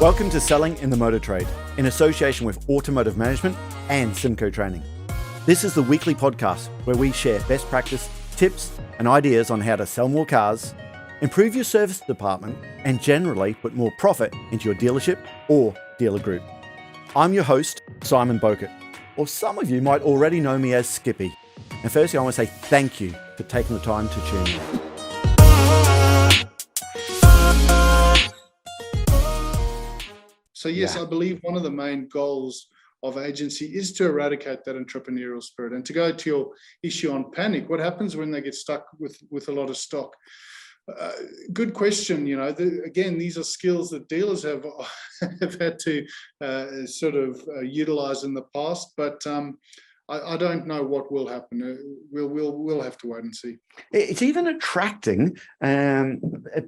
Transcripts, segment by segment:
Welcome to Selling in the Motor Trade, in association with Automotive Management and symcotraining. This is the weekly podcast where we share best practice, tips, and ideas on how to sell more cars, improve your service department, and generally put more profit into your dealership or dealer group. I'm your host, Simon Bowkett, or some of you might already know me as Skippy. And firstly, I want to say thank you for taking the time to tune in. So yes, I believe one of the main goals of agency is to eradicate that entrepreneurial spirit. And to go to your issue on panic, what happens when they get stuck with a lot of stock? Good question. You know, again, these are skills that dealers have had to utilize in the past, but I don't know what will happen. We'll have to wait and see. It's even attracting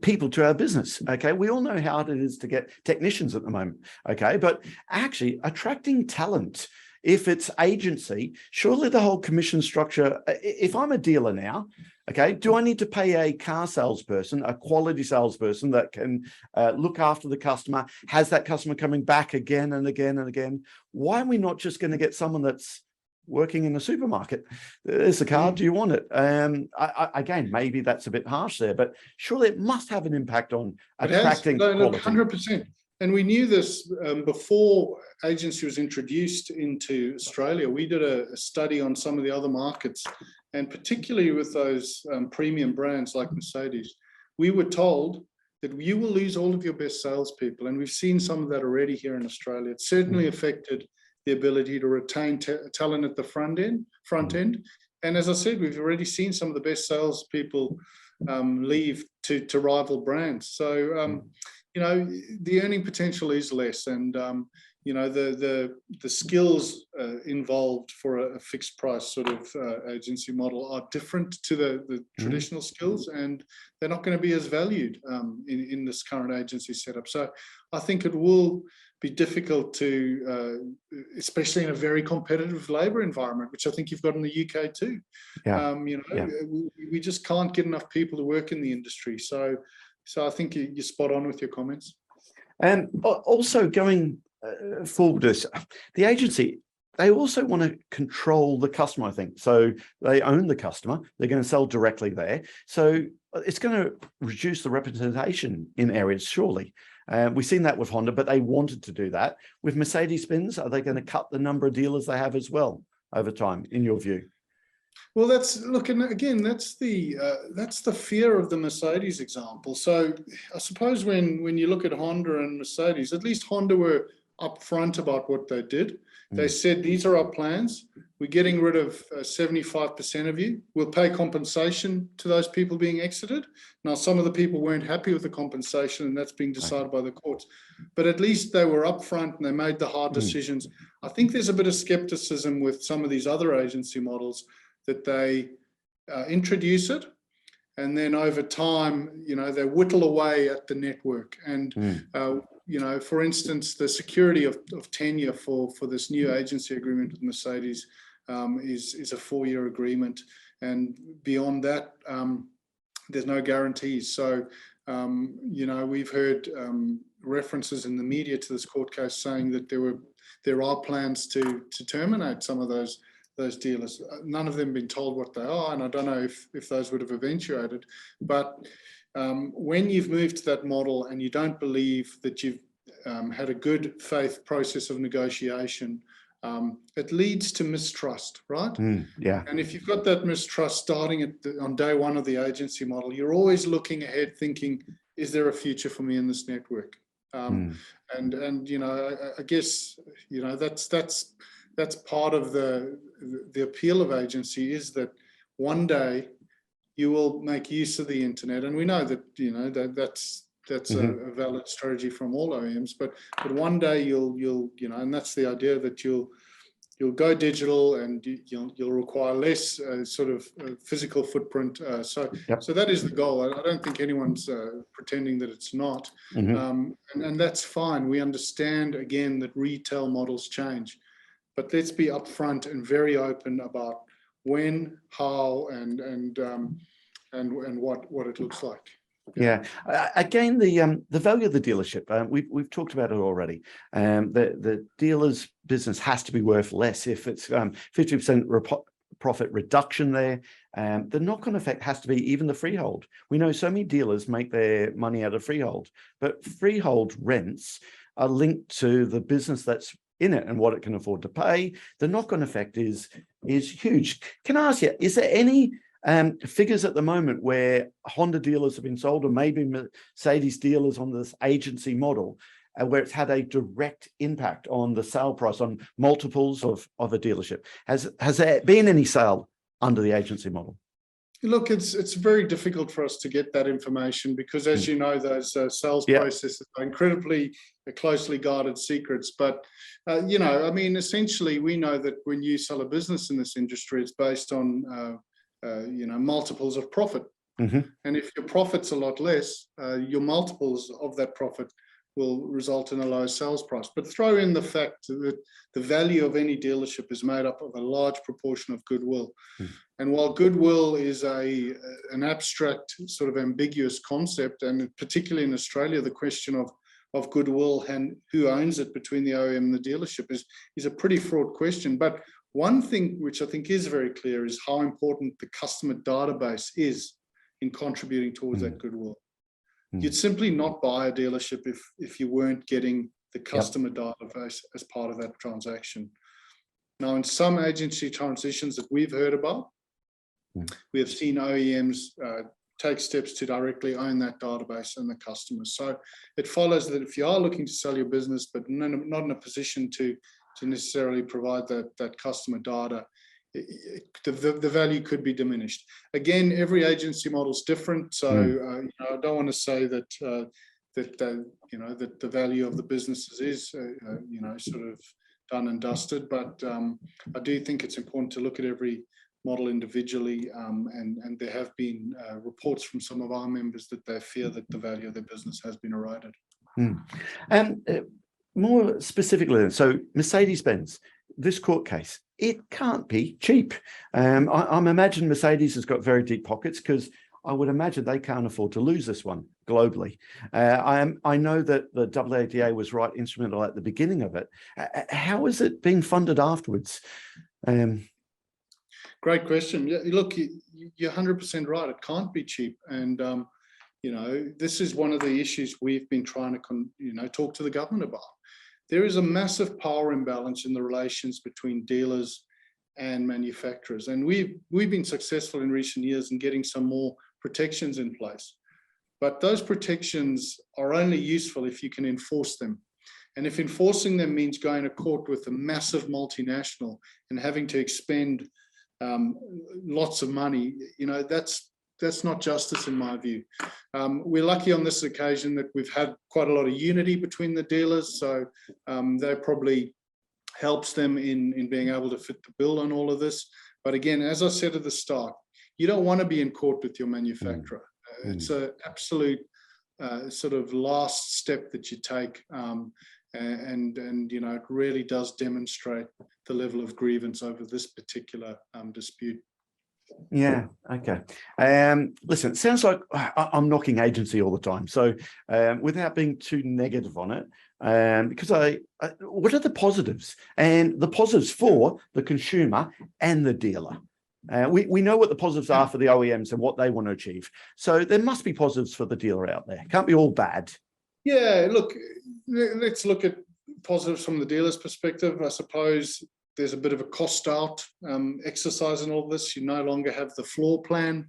people to our business. Okay, we all know how hard it is to get technicians at the moment. Okay, but actually attracting talent, if it's agency, surely the whole commission structure. If I'm a dealer now, okay, do I need to pay a car salesperson, a quality salesperson that can look after the customer, has that customer coming back again and again and again? Why are we not just going to get someone that's working in the supermarket? There's a car, do you want it? Again, maybe that's a bit harsh there, but surely it must have an impact on attracting quality. 100%. And we knew this before agency was introduced into Australia. We did a study on some of the other markets, and particularly with those premium brands like Mercedes. We were told that you will lose all of your best salespeople, and we've seen some of that already here in Australia. It certainly affected the ability to retain talent at the front end. And as I said, we've already seen some of the best salespeople leave to rival brands. So, the earning potential is less, and the skills involved for a fixed price sort of agency model are different to the traditional skills, and they're not going to be as valued in this current agency setup. So I think it will be difficult to, especially in a very competitive labour environment, which I think you've got in the UK too. We just can't get enough people to work in the industry. So I think you're spot on with your comments. And also going forward, the agency, they also want to control the customer, I think. So they own the customer. They're going to sell directly there. So it's going to reduce the representation in areas, surely. We've seen that with Honda, but they wanted to do that. With Mercedes-Benz, are they going to cut the number of dealers they have as well over time, in your view? Well, that's the fear of the Mercedes example. So I suppose when you look at Honda and Mercedes, at least Honda were upfront about what they did. They said, these are our plans. We're getting rid of 75% of you. We'll pay compensation to those people being exited. Now, some of the people weren't happy with the compensation, and that's being decided by the courts. But at least they were upfront and they made the hard decisions. I think there's a bit of skepticism with some of these other agency models that they introduce it, and then over time, they whittle away at the network. And for instance, the security of tenure for this new agency agreement with Mercedes is a 4-year agreement, and beyond that, there's no guarantees. So, we've heard references in the media to this court case saying that there are plans to terminate some of those dealers. None of them been told what they are, and I don't know if those would have eventuated. But when you've moved to that model and you don't believe that you've had a good faith process of negotiation, it leads to mistrust, right? And if you've got that mistrust starting on day one of the agency model, you're always looking ahead thinking, is there a future for me in this network? And I guess that's part of the appeal of agency, is that one day you will make use of the internet, and we know that that's a valid strategy from all OEMs. But one day you'll and that's the idea, that you'll go digital, and you'll require less physical footprint. So that is the goal. I don't think anyone's pretending that it's not, and that's fine. We understand again that retail models change. But let's be upfront and very open about when, how, and what it looks like. Yeah. Again, the value of the dealership. We've talked about it already. The dealer's business has to be worth less if it's 50% profit reduction there. The knock-on effect has to be even the freehold. We know so many dealers make their money out of freehold, but freehold rents are linked to the business that's in it and what it can afford to pay. The knock-on effect is huge. Can I ask you, is there any figures at the moment where Honda dealers have been sold, or maybe Mercedes dealers on this agency model, where it's had a direct impact on the sale price, on multiples of a dealership? Has there been any sale under the agency model? Look, it's very difficult for us to get that information because, as you know, those sales processes are incredibly closely guarded secrets. But, you know, I mean, essentially, we know that when you sell a business in this industry, it's based on, you know, multiples of profit. And if your profit's a lot less, your multiples of that profit will result in a low sales price. But throw in the fact that the value of any dealership is made up of a large proportion of goodwill. And while goodwill is an abstract, sort of ambiguous concept, and particularly in Australia, the question of goodwill and who owns it between the OEM and the dealership is a pretty fraught question. But one thing which I think is very clear is how important the customer database is in contributing towards that goodwill. You'd simply not buy a dealership if you weren't getting the customer database as part of that transaction. Now, in some agency transitions that we've heard about, we have seen OEMs take steps to directly own that database and the customers. So it follows that if you are looking to sell your business, but not in a position to necessarily provide that customer data, the value could be diminished. Again, every agency model is different, so you know, I don't want to say that you know, that the value of the businesses is you know, sort of done and dusted. But I do think it's important to look at every model individually, and there have been reports from some of our members that they fear that the value of their business has been eroded. More specifically, so Mercedes-Benz, this court case, it can't be cheap. I'm imagining Mercedes has got very deep pockets, because I would imagine they can't afford to lose this one globally. I know that the AADA was right instrumental at the beginning of it. How is it being funded afterwards? Great question. Yeah, look, you're 100% right. It can't be cheap. And, you know, this is one of the issues we've been trying to, you know, talk to the government about. There is a massive power imbalance in the relations between dealers and manufacturers. And we've been successful in recent years in getting some more protections in place. But those protections are only useful if you can enforce them. And if enforcing them means going to court with a massive multinational and having to expend lots of money, you know, that's not justice in my view. We're lucky on this occasion that we've had quite a lot of unity between the dealers, so that probably helps them in being able to fit the bill on all of this. But again, as I said at the start, you don't want to be in court with your manufacturer. It's an absolute sort of last step that you take, and you know, it really does demonstrate the level of grievance over this particular dispute. Yeah, okay. Listen, it sounds like I'm knocking agency all the time. So without being too negative on it, because what are the positives? And the positives for the consumer and the dealer. We know what the positives are for the OEMs and what they want to achieve. So there must be positives for the dealer out there. Can't be all bad. Yeah, look, let's look at positives from the dealer's perspective. I suppose there's a bit of a cost out exercise in all this. You no longer have the floor plan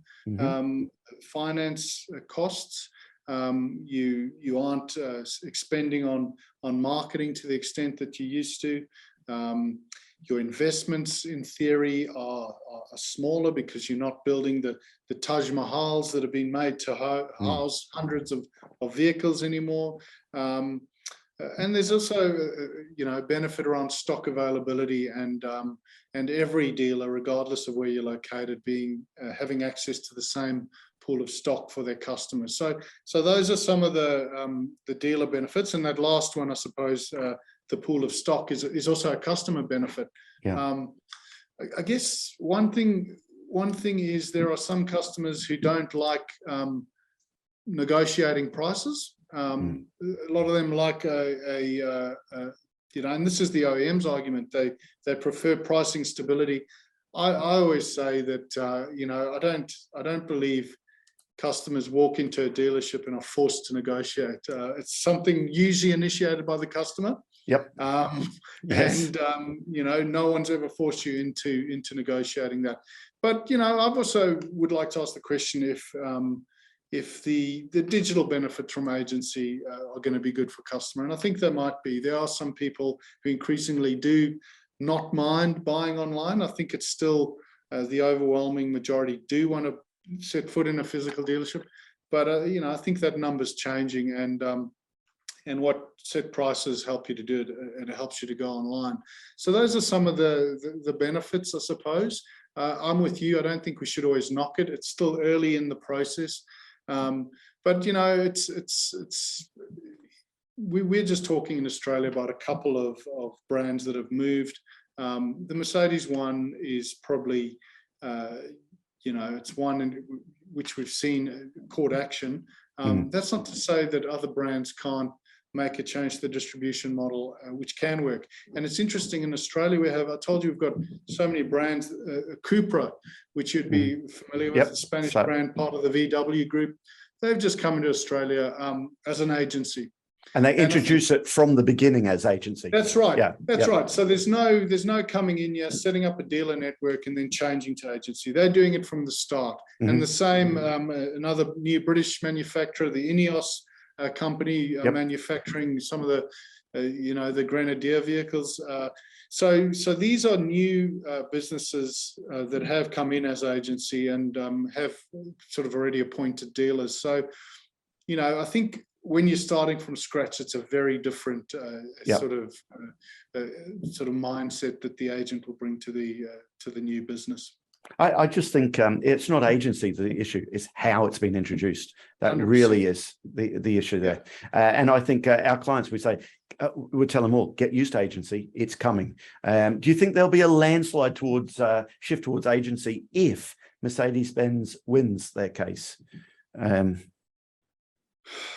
finance costs. You aren't expending on marketing to the extent that you used to. Your investments, in theory, are smaller because you're not building the Taj Mahals that have been made to house hundreds of vehicles anymore. And there's also, you know, benefit around stock availability and every dealer, regardless of where you're located, having access to the same pool of stock for their customers. So those are some of the dealer benefits. And that last one, I suppose, the pool of stock is also a customer benefit. Yeah. I guess one thing is there are some customers who don't like negotiating prices. A lot of them like and this is the OEM's argument. They prefer pricing stability. I always say that I don't believe customers walk into a dealership and are forced to negotiate. It's something usually initiated by the customer. Yep. Yes. And no one's ever forced you into negotiating that. But I've also would like to ask the question if the digital benefits from agency are going to be good for customer, and I think there might be. There are some people who increasingly do not mind buying online. I think it's still the overwhelming majority do want to set foot in a physical dealership, but I think that number's changing, and what set prices help you to do it, and it helps you to go online. So those are some of the benefits, I suppose. I'm with you. I don't think we should always knock it. It's still early in the process, but we're just talking in Australia about a couple of brands that have moved. The Mercedes one is probably it's one in which we've seen court action. That's not to say that other brands can't make a change to the distribution model, which can work. And it's interesting, in Australia, I told you, we've got so many brands. Cupra, which you'd be familiar with, the Spanish brand, part of the VW group. They've just come into Australia as an agency. And they introduce it from the beginning as agency. That's right. Yeah, that's right. So there's no coming in here, setting up a dealer network and then changing to agency. They're doing it from the start. And the same, another new British manufacturer, the Ineos company, manufacturing some of the Grenadier vehicles. So these are new businesses that have come in as agency and have sort of already appointed dealers. So, I think when you're starting from scratch, it's a very different sort of mindset that the agent will bring to the new business. I just think it's not agency the issue; it's how it's been introduced. That 100%. Really is the issue there. And I think our clients, we tell them all, get used to agency; it's coming. Do you think there'll be a landslide towards shift towards agency if Mercedes-Benz wins their case?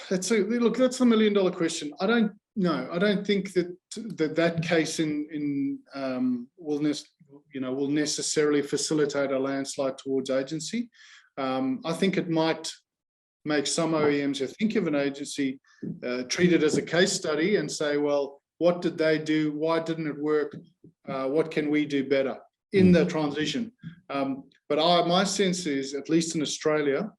That's a $1 million question. I don't know. I don't think that case will necessarily facilitate a landslide towards agency. I think it might make some OEMs who think of an agency treat it as a case study and say, well, what did they do? Why didn't it work? What can we do better in the transition? But my sense is, at least in Australia,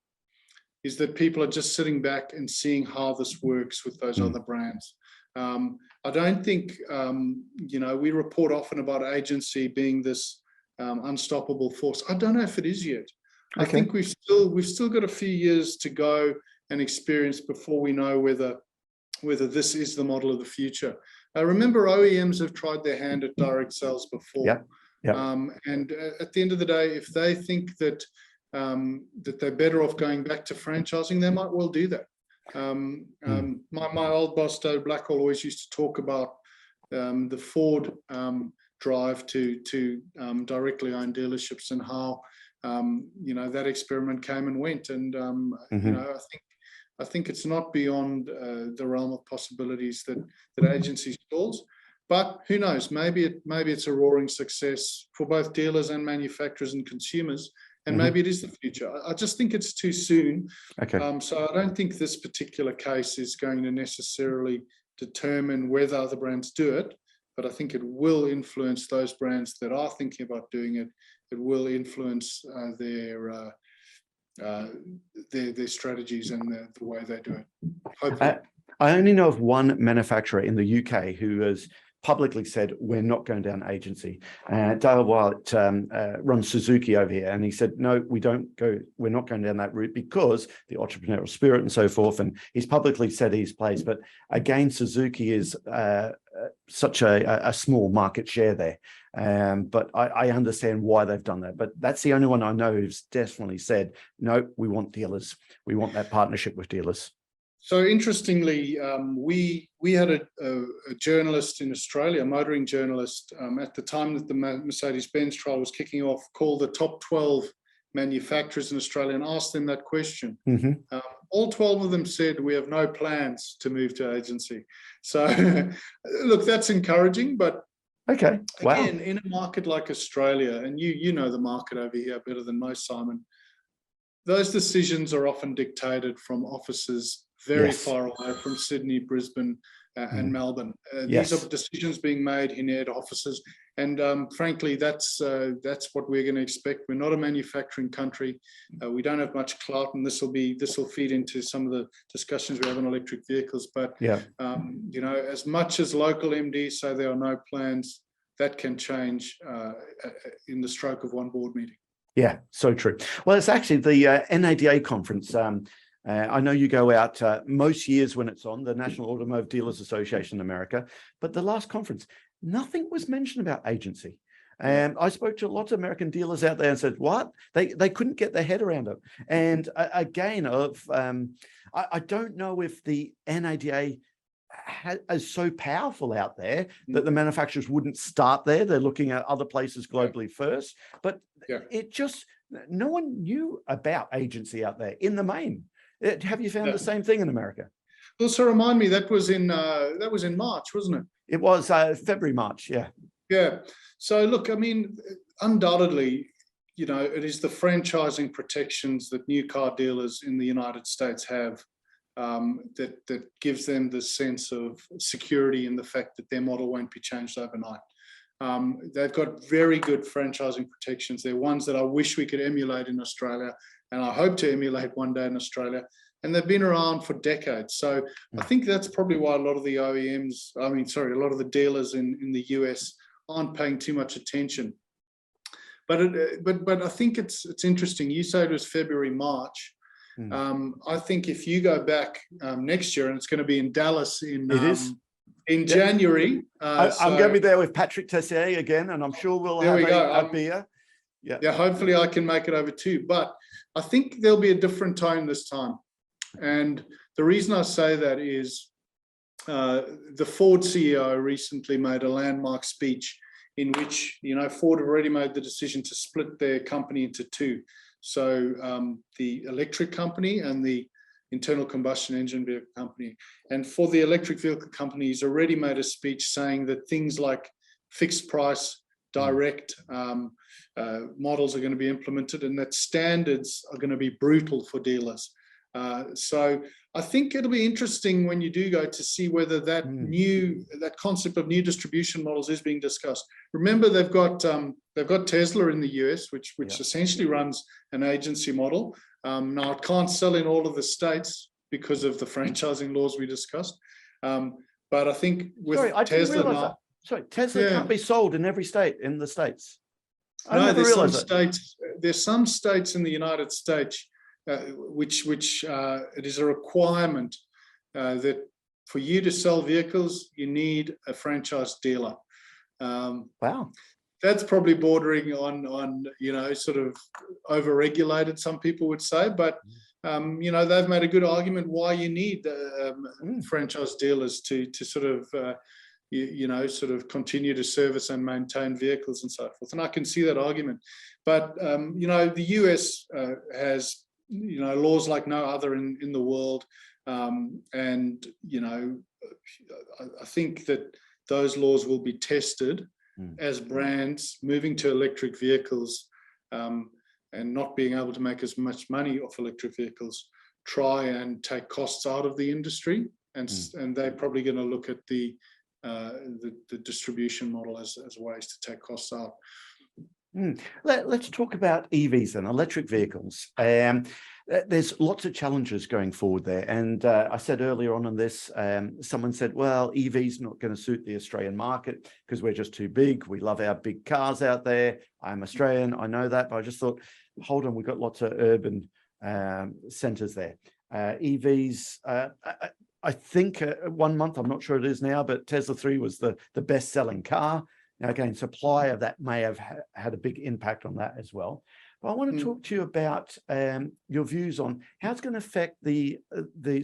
is that people are just sitting back and seeing how this works with those other brands. I don't think, we report often about agency being this unstoppable force. I don't know if it is yet. I think we've still got a few years to go and experience before we know whether this is the model of the future. Remember, OEMs have tried their hand at direct sales before. And at the end of the day, if they think that they're better off going back to franchising, they might well do that. My old boss, Dave Blackwell, always used to talk about the Ford drive to directly own dealerships and how that experiment came and went. And I think it's not beyond the realm of possibilities that agency stalls. But who knows? Maybe it's a roaring success for both dealers and manufacturers and consumers. And maybe it is the future. I just think it's too soon. So I don't think this particular case is going to necessarily determine whether other brands do it, but I think it will influence those brands that are thinking about doing it. It will influence their strategies and the way they do it. Hopefully. I only know of one manufacturer in the UK who has publicly said, we're not going down agency. Dale Wyatt runs Suzuki over here, and he said, no, we're not going down that route because the entrepreneurial spirit and so forth. And he's publicly said his place. But again, Suzuki is such a small market share there. But I understand why they've done that. But that's the only one I know who's definitely said, no, we want dealers. We want that partnership with dealers. So interestingly, we had a journalist in Australia, a motoring journalist, at the time that the Mercedes-Benz trial was kicking off, called the top 12 manufacturers in Australia and asked them that question. all 12 of them said we have no plans to move to agency. So look, that's encouraging, but okay, wow. again, in a market like Australia, and you know the market over here better than most, Simon, those decisions are often dictated from offices very far away from Sydney, Brisbane, and Melbourne. These are decisions being made in head offices, and frankly, that's what we're going to expect. We're not a manufacturing country. We don't have much clout, and this will feed into some of the discussions we have on electric vehicles. But you know, as much as local MDs say there are no plans, that can change in the stroke of one board meeting. Yeah, so true. Well, it's actually the NADA conference. I know you go out most years when it's on, the National Automotive Dealers Association in America, but the last conference, nothing was mentioned about agency. I spoke to lots of American dealers out there and said, what? They couldn't get their head around it. And again, I don't know if the NADA is so powerful out there that the manufacturers wouldn't start there. They're looking at other places globally first, but it just, no one knew about agency out there in the main. Have you found the same thing in America? Well, so remind me, that was in March, wasn't it? It was February, March, yeah. Yeah. So look, I mean, undoubtedly, you know, it is the franchising protections that new car dealers in the United States have that gives them the sense of security in the fact that their model won't be changed overnight. They've got very good franchising protections. They're ones that I wish we could emulate in Australia, and I hope to emulate one day in Australia. And they've been around for decades. So I think that's probably why a lot of the OEMs, a lot of the dealers in the US aren't paying too much attention. But I think it's interesting. You say it was February, March. I think if you go back next year, and it's going to be in Dallas in January. I'm going to be there with Patrick Tessier again, and I'm sure we'll have a beer. Yeah, hopefully I can make it over too. But I think there'll be a different tone this time. And the reason I say that is the Ford CEO recently made a landmark speech in which, you know, Ford have already made the decision to split their company into two. So the electric company and the internal combustion engine vehicle company. And for the electric vehicle company, he's already made a speech saying that things like fixed price, direct models are going to be implemented, and that standards are going to be brutal for dealers. So I think it'll be interesting when you do go to see whether that concept of new distribution models is being discussed. Remember, they've got Tesla in the US, which essentially runs an agency model. Now it can't sell in all of the states because of the franchising laws we discussed. But I think with Tesla now, Tesla can't be sold in every state in the States. No, there's some states in the United States which it is a requirement that for you to sell vehicles, you need a franchise dealer. Wow. That's probably bordering on you know, sort of over-regulated, some people would say, but you know, they've made a good argument why you need franchise dealers to sort of you know, sort of continue to service and maintain vehicles and so forth. And I can see that argument. But you know, the US has, you know, laws like no other in the world. And, you know, I think that those laws will be tested as brands moving to electric vehicles and not being able to make as much money off electric vehicles try and take costs out of the industry. And they're probably going to look at the distribution model as ways to take costs out. Let's talk about EVs and electric vehicles. There's lots of challenges going forward there. And I said earlier on in this, someone said, well, EV's not going to suit the Australian market because we're just too big. We love our big cars out there. I'm Australian, I know that, but I just thought, hold on, we've got lots of urban centres there. EVs, I think 1 month, I'm not sure it is now, but Tesla 3 was the best-selling car. Now, again, supply of that may have had a big impact on that as well. But I want to talk to you about your views on how it's going to affect the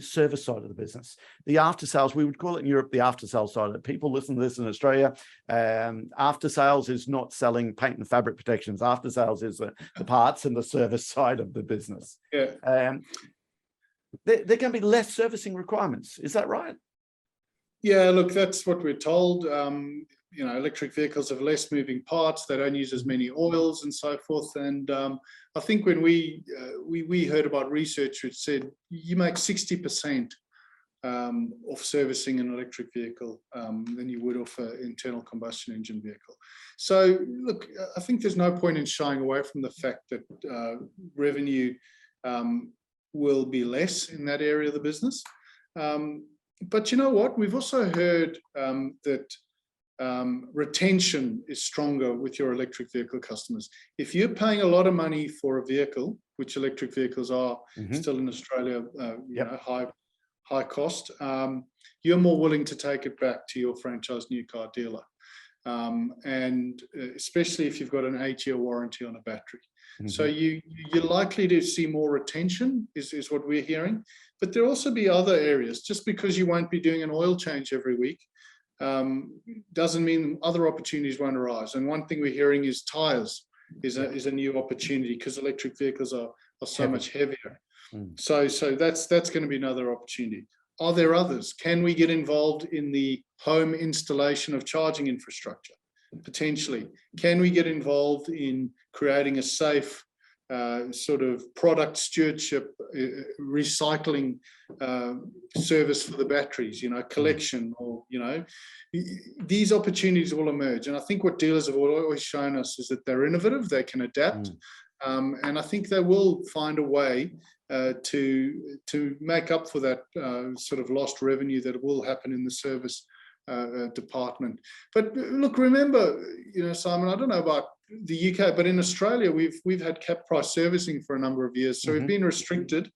service side of the business. The after sales, we would call it in Europe the after sales side. People listen to this in Australia. After sales is not selling paint and fabric protections. After sales is the parts and the service side of the business. Yeah. there can be less servicing requirements. Is that right? Yeah, look, that's what we're told. You know, electric vehicles have less moving parts. They don't use as many oils and so forth. And I think when we heard about research which said you make 60% off servicing an electric vehicle than you would off an internal combustion engine vehicle. So look, I think there's no point in shying away from the fact that revenue will be less in that area of the business. But you know what? We've also heard that retention is stronger with your electric vehicle customers. If you're paying a lot of money for a vehicle, which electric vehicles are still in Australia, you know, high cost, you're more willing to take it back to your franchise new car dealer. And especially if you've got an 8-year warranty on a battery. So you're likely to see more retention is what we're hearing. But there'll also be other areas. Just because you won't be doing an oil change every week doesn't mean other opportunities won't arise. And one thing we're hearing is tires is a new opportunity because electric vehicles are so much heavier. So that's going to be another opportunity. Are there others? Can we get involved in the home installation of charging infrastructure? Potentially. Can we get involved in creating a safe sort of product stewardship, recycling service for the batteries, you know, collection, or, you know, these opportunities will emerge. And I think what dealers have always shown us is that they're innovative, they can adapt. And I think they will find a way to make up for that sort of lost revenue that will happen in the service department. But look, remember, you know, Simon, I don't know about the UK, but in Australia, we've had cap price servicing for a number of years, so we've been restricted.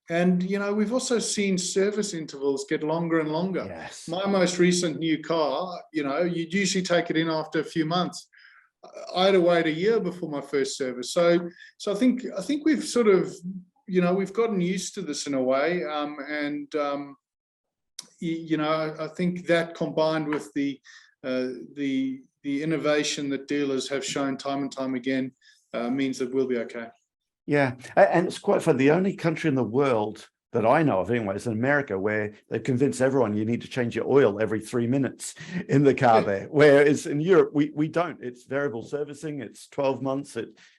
And you know, we've also seen service intervals get longer and longer. My most recent new car, you know, you'd usually take it in after a few months. I had to wait a year before my first service. So I think we've sort of, you know, we've gotten used to this in a way. You know, I think that combined with the innovation that dealers have shown time and time again means that we'll be okay. Yeah, and it's quite funny. The only country in the world that I know of anyway is in America, where they've convinced everyone you need to change your oil every 3 minutes in the car there. Whereas in Europe, we don't. It's variable servicing. It's 12 months.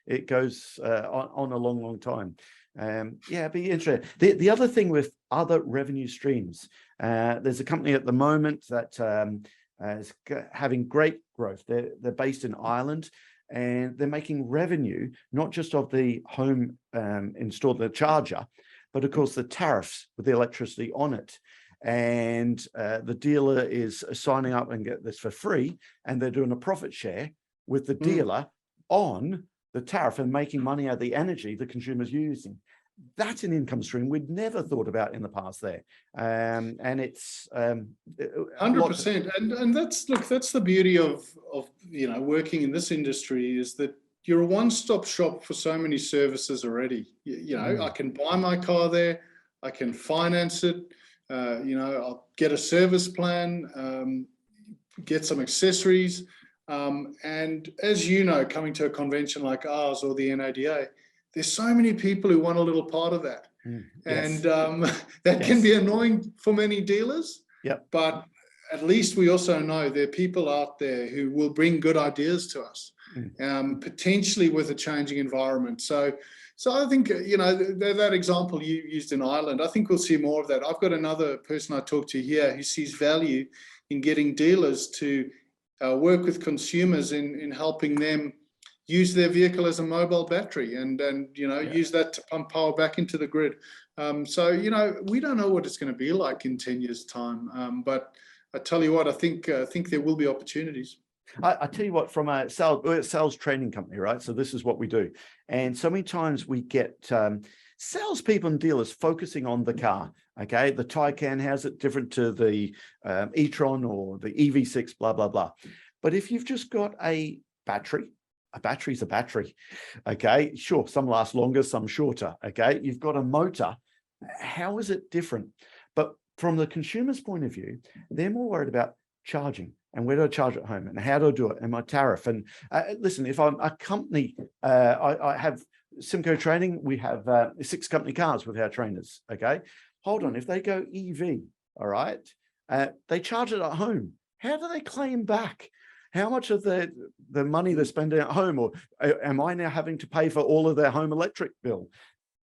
It goes on a long, long time. Yeah, it'd be interesting. The other thing with other revenue streams, there's a company at the moment that is having great growth. They're based in Ireland, and they're making revenue, not just of the home installed the charger, but of course the tariffs with the electricity on it. And the dealer is signing up and get this for free, and they're doing a profit share with the dealer on the tariff and making money out of the energy the consumer's using. That's an income stream we'd never thought about in the past there. And it's 100%. And that's, look, that's the beauty of you know, working in this industry, is that you're a one-stop shop for so many services already. You know, I can buy my car there, I can finance it, you know, I'll get a service plan, get some accessories. And as you know, coming to a convention like ours or the NADA, there's so many people who want a little part of that. And that can be annoying for many dealers. But at least we also know there are people out there who will bring good ideas to us, potentially with a changing environment. So I think, you know, that example you used in Ireland, I think we'll see more of that. I've got another person I talked to here who sees value in getting dealers to work with consumers in helping them use their vehicle as a mobile battery and you know, use that to pump power back into the grid. So, you know, we don't know what it's going to be like in 10 years' time. But I tell you what, I think there will be opportunities. I tell you what, from a sales training company, right? So this is what we do. And so many times we get salespeople and dealers focusing on the car. Okay, the Taycan, how's it different to the e-tron or the EV6, blah, blah, blah. But if you've just got a battery's a battery. Okay, sure, some last longer, some shorter. Okay, you've got a motor. How is it different? But from the consumer's point of view, they're more worried about charging and where do I charge at home and how do I do it and my tariff. And listen, if I'm a company, I have SymcoTraining, we have 6 company cars with our trainers. Okay, hold on. If they go EV, all right, they charge it at home. How do they claim back? How much of the money they're spending at home, or am I now having to pay for all of their home electric bill?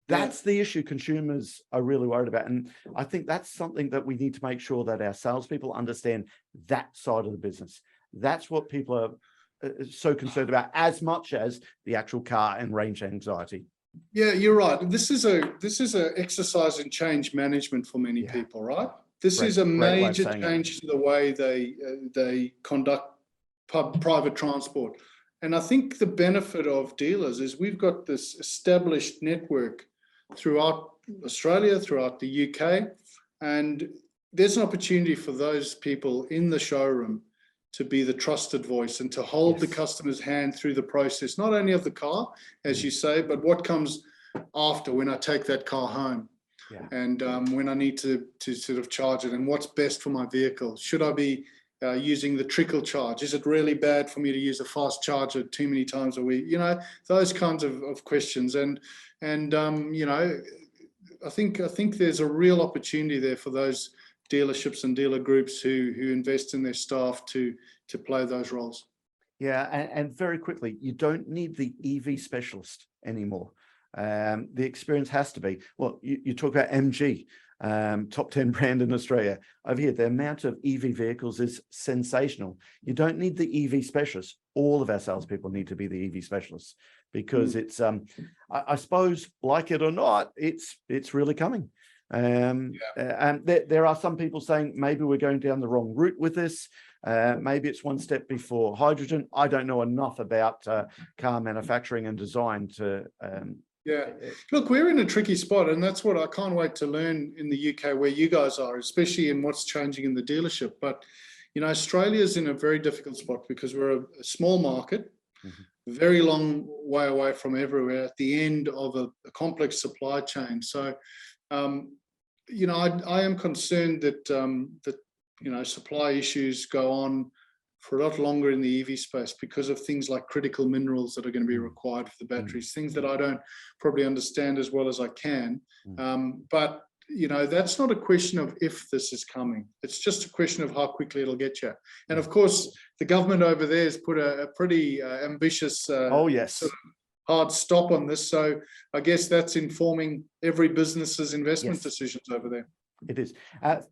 That's the issue consumers are really worried about. And I think that's something that we need to make sure that our salespeople understand, that side of the business. That's what people are so concerned about, as much as the actual car and range anxiety. Yeah, you're right. This is a exercise in change management for many people, right? This is a major change to the way they conduct private transport. And I think the benefit of dealers is we've got this established network throughout Australia, throughout the UK, and there's an opportunity for those people in the showroom to be the trusted voice and to hold the customer's hand through the process, not only of the car, as you say, but what comes after, when I take that car home. And when I need to sort of charge it, and what's best for my vehicle. Should I be using the trickle charge? Is it really bad for me to use a fast charger too many times a week? You know, those kinds of questions. And you know, I think there's a real opportunity there for those dealerships and dealer groups who invest in their staff to play those roles. Yeah, and very quickly, you don't need the EV specialist anymore. The experience has to be, well, you talk about MG, top 10 brand in Australia. Over here, the amount of EV vehicles is sensational. You don't need the EV specialist. All of our salespeople need to be the EV specialists, because it's, I suppose, like it or not, it's really coming. And there are some people saying maybe we're going down the wrong route with this. Maybe it's one step before hydrogen. I don't know enough about car manufacturing and design to look, we're in a tricky spot, and that's what I can't wait to learn in the UK, where you guys are, especially in what's changing in the dealership. But you know, Australia's in a very difficult spot because we're a small market, very long way away from everywhere, at the end of a complex supply chain. So you know, I am concerned that you know, supply issues go on for a lot longer in the EV space because of things like critical minerals that are going to be required for the batteries, things that I don't probably understand as well as I can. But you know, that's not a question of if this is coming. It's just a question of how quickly it'll get you. And of course, the government over there has put a pretty ambitious sort of hard stop on this. So I guess that's informing every business's investment decisions over there. It is.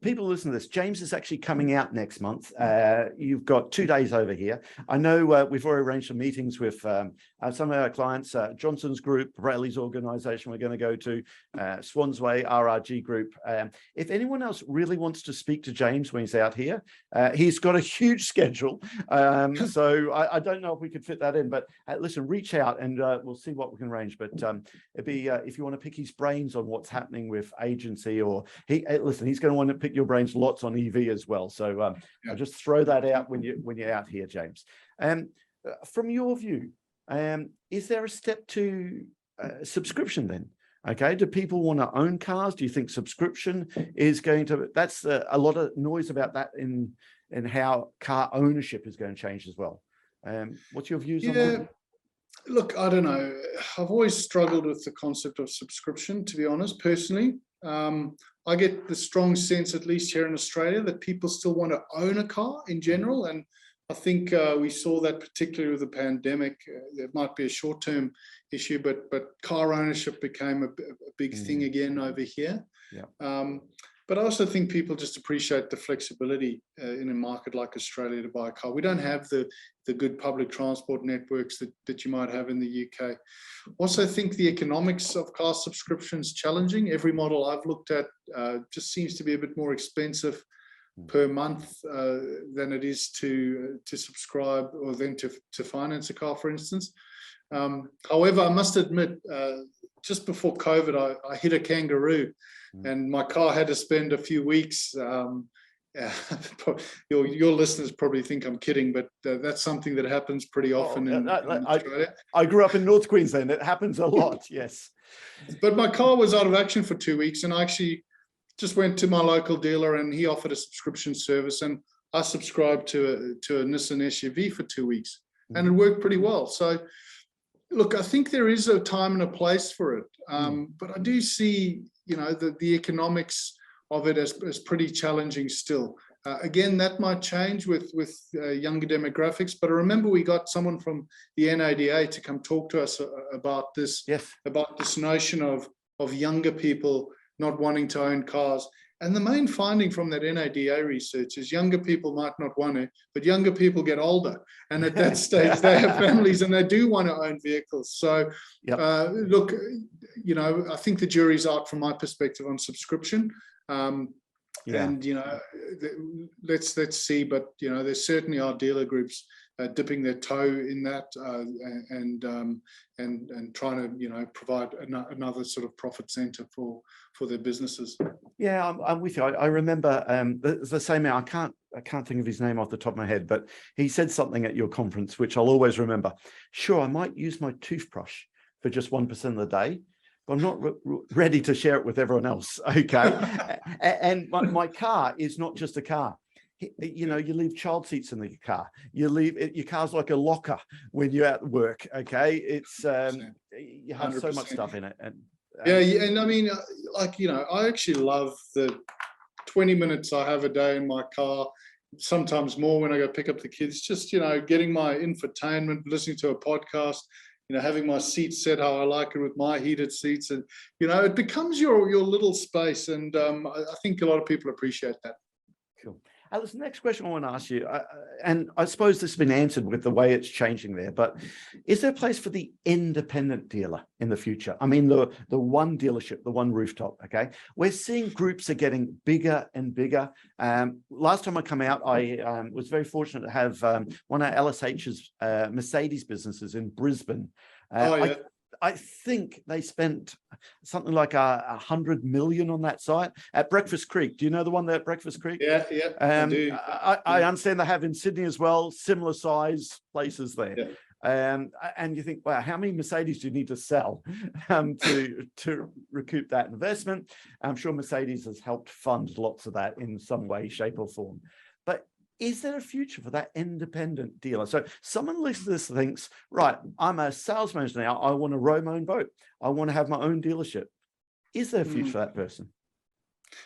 People listen to this. James is actually coming out next month. You've got 2 days over here. I know we've already arranged some meetings with some of our clients, Johnson's Group, Bradley's organisation we're going to go to, Swansway, RRG Group. If anyone else really wants to speak to James when he's out here, he's got a huge schedule. So I don't know if we could fit that in, but listen, reach out and we'll see what we can arrange. But it'd be, if you want to pick his brains on what's happening with agency, or listen, he's going to want to pick your brains lots on EV as well. So I'll just throw that out when you're out here, James. From your view, is there a step to subscription then? Okay, do people want to own cars? Do you think subscription is going to? That's a lot of noise about that in how car ownership is going to change as well. What's your views on that? Look, I don't know. I've always struggled with the concept of subscription, to be honest, personally. I get the strong sense, at least here in Australia, that people still want to own a car in general. And I think we saw that particularly with the pandemic. There might be a short-term issue, but car ownership became a big thing again over here. But I also think people just appreciate the flexibility in a market like Australia to buy a car. We don't have the good public transport networks that you might have in the UK. Also, I think the economics of car subscriptions challenging. Every model I've looked at just seems to be a bit more expensive per month than it is to subscribe or then to finance a car, for instance. However, I must admit, just before COVID, I hit a kangaroo. And my car had to spend a few weeks. Your listeners probably think I'm kidding, but that's something that happens pretty often in Australia. I grew up in North Queensland. It happens a lot, yes. But my car was out of action for 2 weeks, and I actually just went to my local dealer, and he offered a subscription service, and I subscribed to a Nissan SUV for 2 weeks, and it worked pretty well. So Look, I think there is a time and a place for it, but I do see, the economics of it as pretty challenging still. Again, that might change with younger demographics, but I remember we got someone from the NADA to come talk to us about this, about this notion of younger people not wanting to own cars. And the main finding from that NADA research is younger people might not want to, but younger people get older. And at that stage, they have families and they do want to own vehicles. So, look, I think the jury's out from my perspective on subscription. And, let's see. But, there certainly are dealer groups dipping their toe in that and trying to, provide another sort of profit center for their businesses. Yeah, I'm with you. I remember the same man. I can't think of his name off the top of my head, but he said something at your conference, which I'll always remember. Sure, I might use my toothbrush for just 1% of the day, but I'm not ready to share it with everyone else. Okay. And my car is not just a car. You leave child seats in the car. Your car's like a locker when you're at work. Okay. It's, you have 100%. So much stuff in it. And and I mean, I actually love the 20 minutes I have a day in my car, sometimes more when I go pick up the kids, just, getting my infotainment, listening to a podcast, having my seat set how I like it with my heated seats. And, it becomes your little space. And I think a lot of people appreciate that. Cool. Alice, the next question I want to ask you, and I suppose this has been answered with the way it's changing there, but is there a place for the independent dealer in the future? I mean, the one dealership, the one rooftop, okay? We're seeing groups are getting bigger and bigger. Last time I come out, I was very fortunate to have one of LSH's Mercedes businesses in Brisbane. I think they spent something like 100 million on that site at Breakfast Creek. Do you know the one there at Breakfast Creek? Yeah, I do. I understand they have in Sydney as well, similar size places there. Yeah. And you think, wow, how many Mercedes do you need to sell to recoup that investment? I'm sure Mercedes has helped fund lots of that in some way, shape or form. But is there a future for that independent dealer? So someone listening to this thinks, right, I'm a sales manager now. I want to row my own boat. I want to have my own dealership. Is there a future for that person?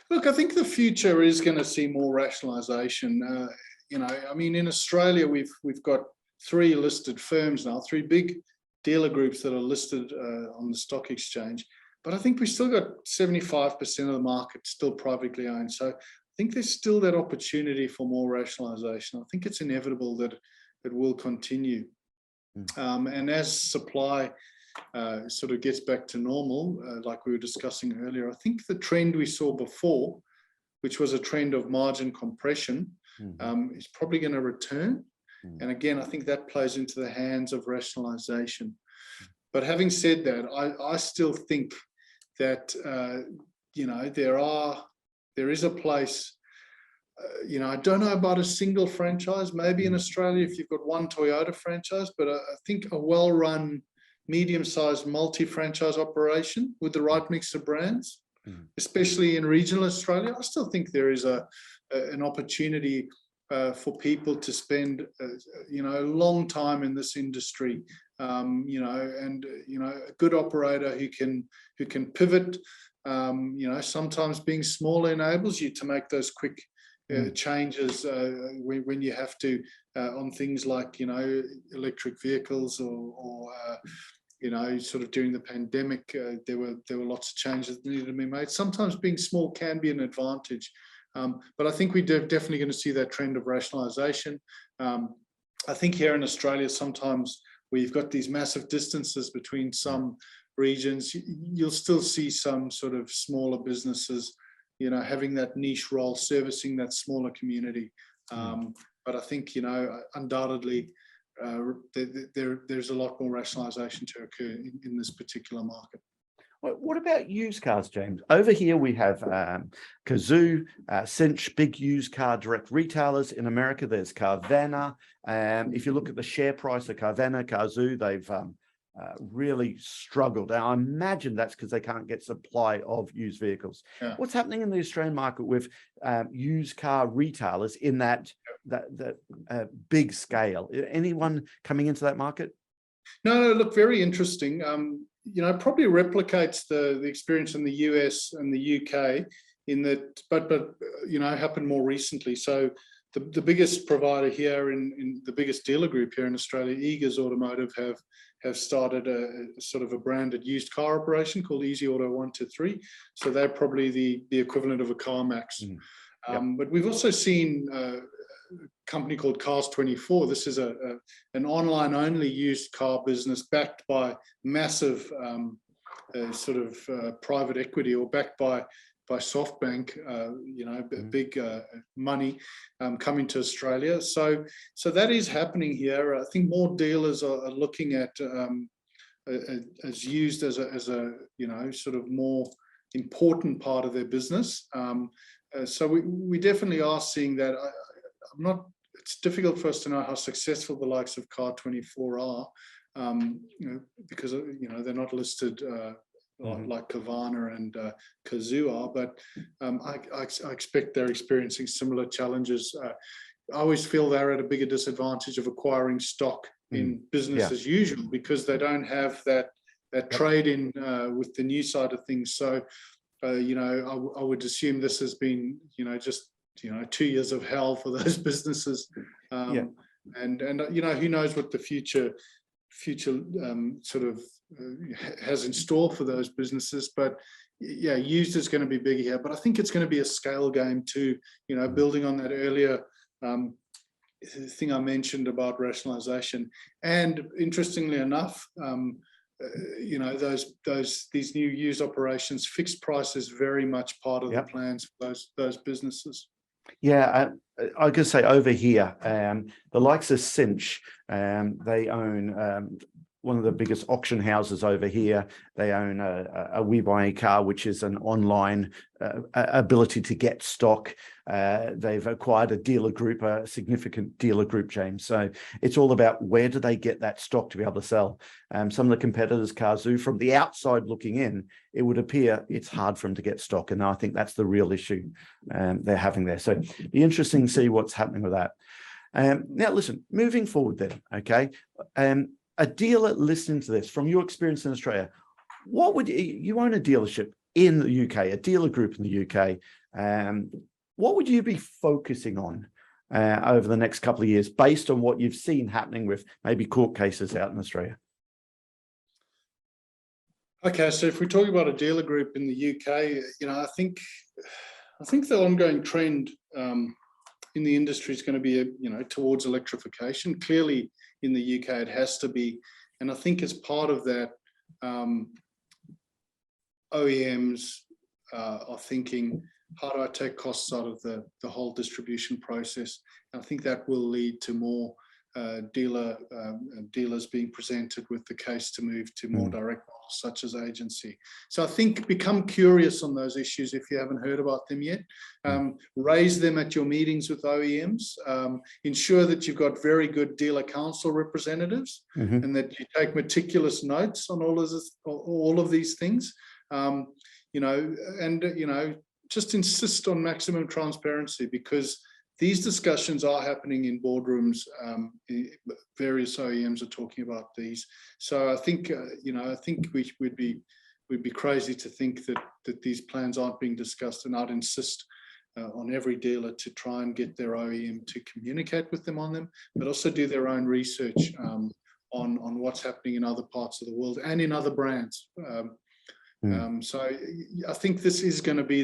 Look, I think the future is going to see more rationalization. I mean, in Australia, we've got 3 listed firms now, 3 big dealer groups that are listed on the stock exchange. But I think we still got 75% of the market still privately owned. So I think there's still that opportunity for more rationalization. I think it's inevitable that it will continue. And as supply sort of gets back to normal, like we were discussing earlier, I think the trend we saw before, which was a trend of margin compression, is probably going to return. And again, I think that plays into the hands of rationalization. But having said that, I still think that, there is a place, I don't know about a single franchise, maybe in Australia if you've got one Toyota franchise, but I think a well-run, medium-sized multi-franchise operation with the right mix of brands, especially in regional Australia, I still think there is an opportunity for people to spend, a long time in this industry, and a good operator who can pivot. Sometimes being smaller enables you to make those quick changes when you have to on things like electric vehicles or sort of during the pandemic there were lots of changes that needed to be made. Sometimes being small can be an advantage, but I think we're definitely going to see that trend of rationalization. I think here in Australia sometimes where you've got these massive distances between some regions, you'll still see some sort of smaller businesses, having that niche role, servicing that smaller community. But I think, undoubtedly, there's a lot more rationalization to occur in this particular market. What about used cars, James? Over here we have Cazoo, Cinch, big used car direct retailers. In America, there's Carvana. If you look at the share price of Carvana, Cazoo, they've really struggled. Now, I imagine that's because they can't get supply of used vehicles. Yeah. What's happening in the Australian market with used car retailers in that big scale? Anyone coming into that market? No, look, very interesting. Probably replicates the experience in the US and the UK in that, but happened more recently. So the biggest provider here in the biggest dealer group here in Australia, Eagers Automotive, have started a sort of a branded used car operation called Easy Auto 123. So they're probably the equivalent of a CarMax. Yep. But we've also seen a company called Cars24. This is an online only used car business backed by massive private equity, or backed by SoftBank, big money coming to Australia. So that is happening here. I think more dealers are looking at as used as a sort of more important part of their business. So we definitely are seeing that. It's difficult for us to know how successful the likes of Car24 are, because they're not listed like Kavana and Kazoo are, but I expect they're experiencing similar challenges. I always feel they're at a bigger disadvantage of acquiring stock in business as usual, because they don't have that trade in with the new side of things. So I would assume this has been just 2 years of hell for those businesses, and who knows what the future has in store for those businesses. But used is going to be big here, but I think it's going to be a scale game too, building on that earlier thing I mentioned about rationalization. And interestingly enough, these new used operations, fixed price is very much part of the plans for those businesses. Yeah, I could say over here, the likes of Cinch, they own one of the biggest auction houses over here. They own a We Buy a Car, which is an online ability to get stock. They've acquired a dealer group, a significant dealer group, James. So it's all about where do they get that stock to be able to sell. Some of the competitors, Kazoo, from the outside looking in, it would appear it's hard for them to get stock. And I think that's the real issue they're having there. So it'd be interesting to see what's happening with that. Now, listen, moving forward then, okay? A dealer listening to this, from your experience in Australia, what would you own a dealership in the UK, a dealer group in the UK? What would you be focusing on over the next couple of years based on what you've seen happening with maybe court cases out in Australia? Okay, so if we talk about a dealer group in the UK, I think the ongoing trend in the industry is going to be, towards electrification. Clearly, in the UK, it has to be, and I think as part of that, OEMs are thinking, how do I take costs out of the whole distribution process? And I think that will lead to more dealers being presented with the case to move to more direct models, such as agency. So I think become curious on those issues if you haven't heard about them yet. Raise them at your meetings with OEMs. Ensure that you've got very good dealer council representatives, and that you take meticulous notes on all of these things. Just insist on maximum transparency, because these discussions are happening in boardrooms. Various OEMs are talking about these. So I think, we'd be crazy to think that these plans aren't being discussed, and I'd insist on every dealer to try and get their OEM to communicate with them on them, but also do their own research on what's happening in other parts of the world and in other brands. So I think this is going to be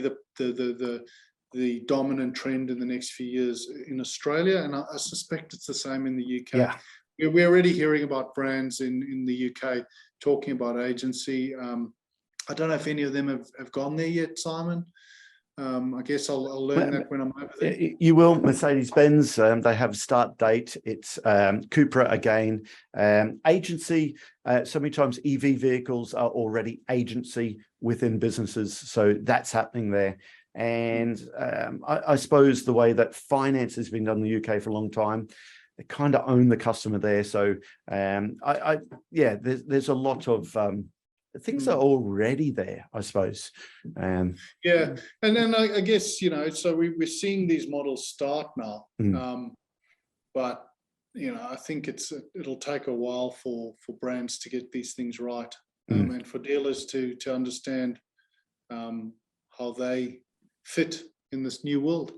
the dominant trend in the next few years in Australia, and I suspect it's the same in the UK. Yeah. We're already hearing about brands in the UK talking about agency. I don't know if any of them have gone there yet, Simon. I guess I'll learn that when I'm over there. You will. Mercedes-Benz, they have a start date. It's Cupra again. Agency, so many times EV vehicles are already agency within businesses. So that's happening there. And I suppose the way that finance has been done in the UK for a long time, they kind of own the customer there. So there's a lot of things are already there, I suppose. And then I guess, so we're seeing these models start now, but I think it'll take a while for brands to get these things right, and for dealers to understand how they fit in this new world.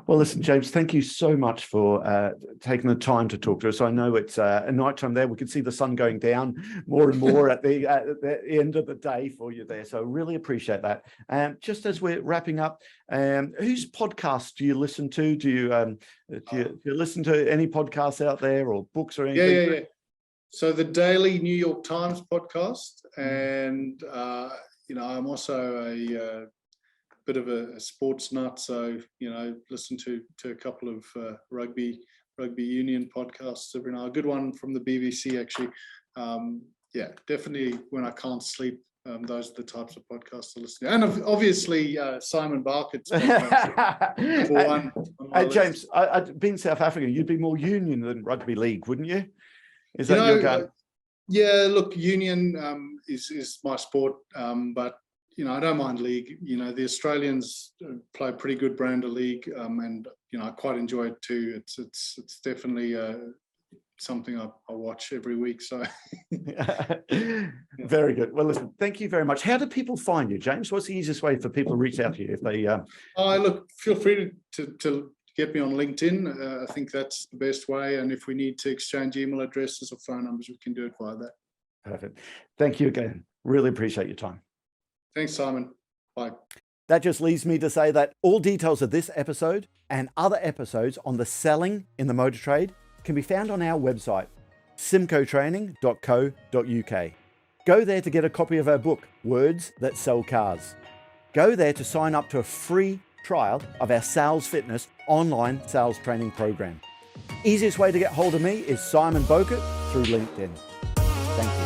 Well, listen, James, thank you so much for taking the time to talk to us. I know it's a nighttime there. We can see the sun going down more and more at the end of the day for you there. So really appreciate that. Just as we're wrapping up, whose podcast do you listen to? Do you listen to any podcasts out there or books or anything? Yeah. So the Daily New York Times podcast, and I'm also a bit of a sports nut, so listen to a couple of rugby union podcasts every now. A good one from the BBC actually. Definitely when I can't sleep, those are the types of podcasts I listen to. And obviously Simon Bowkett's podcast for one. James, I've been South Africa. You'd be more union than rugby league, wouldn't you? Is that your game? Yeah, look, union is my sport, but I don't mind league. The Australians play a pretty good brand of league, and I quite enjoy it too. It's definitely something I watch every week. So very good. Well, listen, thank you very much. How do people find you, James? What's the easiest way for people to reach out to you if they? Look, feel free to get me on LinkedIn. I think that's the best way. And if we need to exchange email addresses or phone numbers, we can do it via that. Perfect. Thank you again. Really appreciate your time. Thanks, Simon. Bye. That just leaves me to say that all details of this episode and other episodes on the selling in the motor trade can be found on our website, symcotraining.co.uk. Go there to get a copy of our book, Words That Sell Cars. Go there to sign up to a free trial of our Sales Fitness online sales training program. Easiest way to get hold of me is Simon Bowkett through LinkedIn. Thank you.